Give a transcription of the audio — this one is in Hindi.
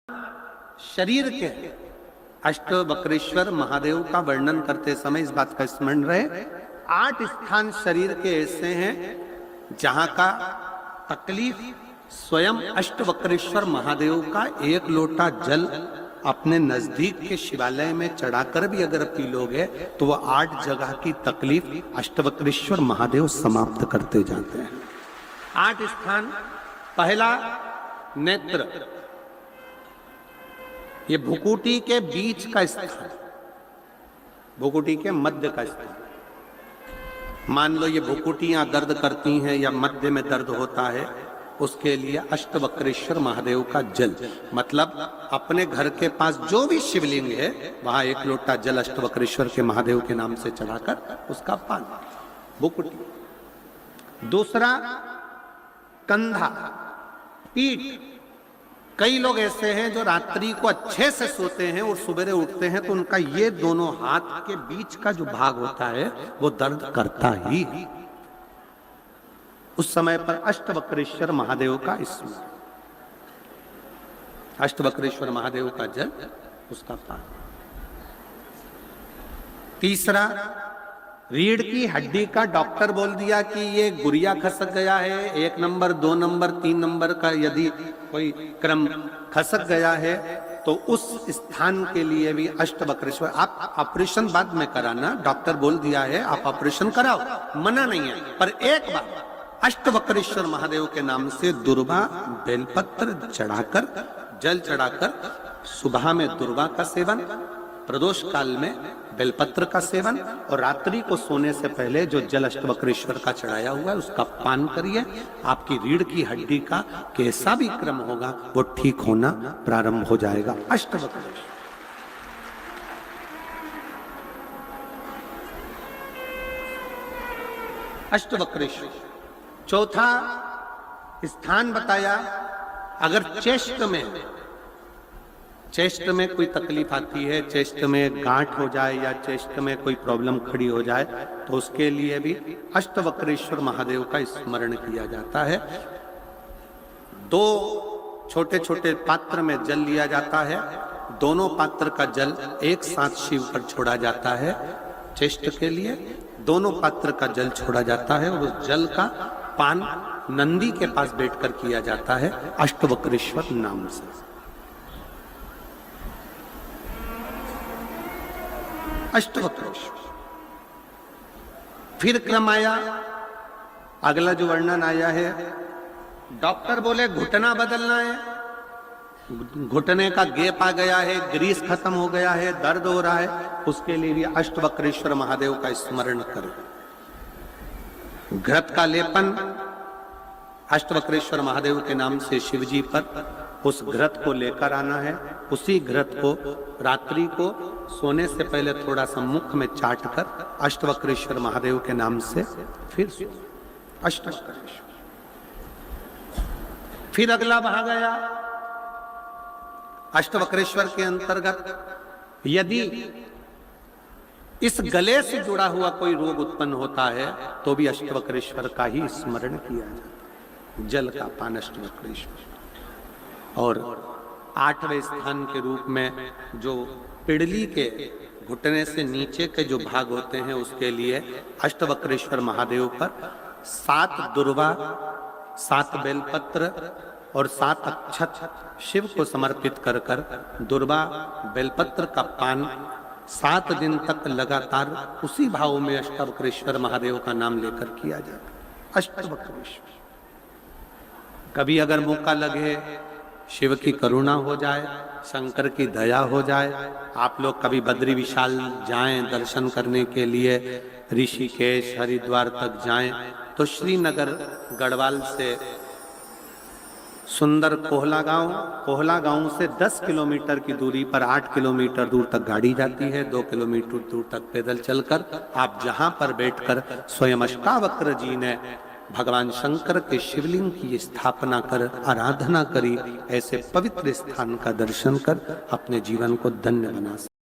शरीर के अष्टवक्रेश्वर महादेव का वर्णन करते समय इस बात का स्मरण रहे, 8 स्थान शरीर के ऐसे हैं जहां का तकलीफ स्वयं अष्टवक्रेश्वर महादेव का एक लोटा जल अपने नजदीक के शिवालय में चढ़ाकर भी अगर पी लोगे तो वह 8 जगह की तकलीफ अष्टवक्रेश्वर महादेव समाप्त करते जाते हैं। 8 स्थान। पहला नेत्र, ये भुकुटी के बीच का स्थान, भुकुटी के मध्य का स्थान। मान लो ये भुकुटियां दर्द करती हैं या मध्य में दर्द होता है, उसके लिए अष्टवक्रेश्वर महादेव का जल, मतलब अपने घर के पास जो भी शिवलिंग है वहां एक लोटा जल अष्टवक्रेश्वर के महादेव के नाम से चढ़ाकर उसका पान, भुकुटी। दूसरा कंधा, पीठ। कई लोग ऐसे हैं जो रात्रि को अच्छे से सोते हैं और सुबह उठते हैं तो उनका ये दोनों हाथ के बीच का जो भाग होता है वो दर्द करता ही है। उस समय पर अष्टवक्रेश्वर महादेव का स्मरण, अष्टवक्रेश्वर महादेव का जल, उसका पान। तीसरा, रीढ़ की हड्डी का डॉक्टर बोल दिया कि ये गुरिया खसक गया है, 1 नंबर 2 नंबर 3 नंबर का यदि कोई क्रम खसक गया है तो उस स्थान के लिए भी अष्टवक्रेश्वर। आप ऑपरेशन बाद में कराना, डॉक्टर बोल दिया है आप ऑपरेशन कराओ, मना नहीं है, पर एक बार अष्टवक्रेश्वर महादेव के नाम से दुर्वा बेलपत्र चढ़ाकर, जल चढ़ाकर, सुबह में दुर्वा का सेवन, प्रदोष काल में बेलपत्र का सेवन, और रात्रि को सोने से पहले जो जल अष्टवक्रेश्वर का चढ़ाया हुआ है उसका पान करिए। आपकी रीढ़ की हड्डी का कैसा भी क्रम होगा वो ठीक होना प्रारंभ हो जाएगा। अष्टवक्रेश्वर। अष्टवक्रेश्वर। चौथा स्थान बताया, अगर चेस्ट में कोई तकलीफ आती है, चेस्ट में गांठ हो जाए या चेस्ट में कोई प्रॉब्लम खड़ी हो जाए तो उसके लिए भी अष्टवक्रेश्वर महादेव का स्मरण किया जाता है। 2 छोटे छोटे पात्र में जल लिया जाता है, दोनों पात्र का जल एक साथ शिव पर छोड़ा जाता है। चेस्ट के लिए दोनों पात्र का जल छोड़ा जाता है और उस जल का पान नंदी के पास बैठकर किया जाता है अष्टवक्रेश्वर नाम से। अष्टवक्रेश्वर। फिर क्रम आया, अगला जो वर्णन आया है, डॉक्टर बोले घुटना बदलना है, घुटने का गैप आ गया है, ग्रीस खत्म हो गया है, दर्द हो रहा है, उसके लिए भी अष्टवक्रेश्वर महादेव का स्मरण करें। घृत का लेपन अष्टवक्रेश्वर महादेव के नाम से शिवजी पर उस घृत को लेकर आना है। उसी घृत को रात्रि को सोने से पहले थोड़ा सा मुख में चाटकर अष्टवक्रेश्वर महादेव के नाम से फिर अष्टवक्रेश्वर। फिर अगला भाग आया अष्टवक्रेश्वर के अंतर्गत, यदि इस गले से जुड़ा हुआ कोई रोग उत्पन्न होता है तो भी अष्टवक्रेश्वर का ही स्मरण किया जाता है, जल का पान अष्टवक्रेश्वर। और 8वें स्थान के रूप में जो पिड़ली के घुटने से नीचे के जो भाग होते हैं उसके लिए अष्टवक्रेश्वर महादेव पर 7 दुर्वा, 7 बेलपत्र और 7 अक्षत शिव को समर्पित कर दुर्वा बेलपत्र का पान 7 दिन तक लगातार उसी भाव में अष्टवक्रेश्वर महादेव का नाम लेकर किया जाता। अष्टवक्रेश्वर। कभी अगर मौका लगे, शिव की करुणा हो जाए, शंकर की दया हो जाए, आप लोग कभी बद्री विशाल जाएं दर्शन करने के लिए, ऋषिकेश हरिद्वार तक जाएं तो श्रीनगर गढ़वाल से सुंदर कोहला गांव से 10 किलोमीटर की दूरी पर 8 किलोमीटर दूर तक गाड़ी जाती है, 2 किलोमीटर दूर तक पैदल चलकर आप जहां पर बैठकर स्वयं अष्टावक्र जी ने भगवान शंकर के शिवलिंग की स्थापना कर आराधना करी, ऐसे पवित्र स्थान का दर्शन कर अपने जीवन को धन्य बना सकते।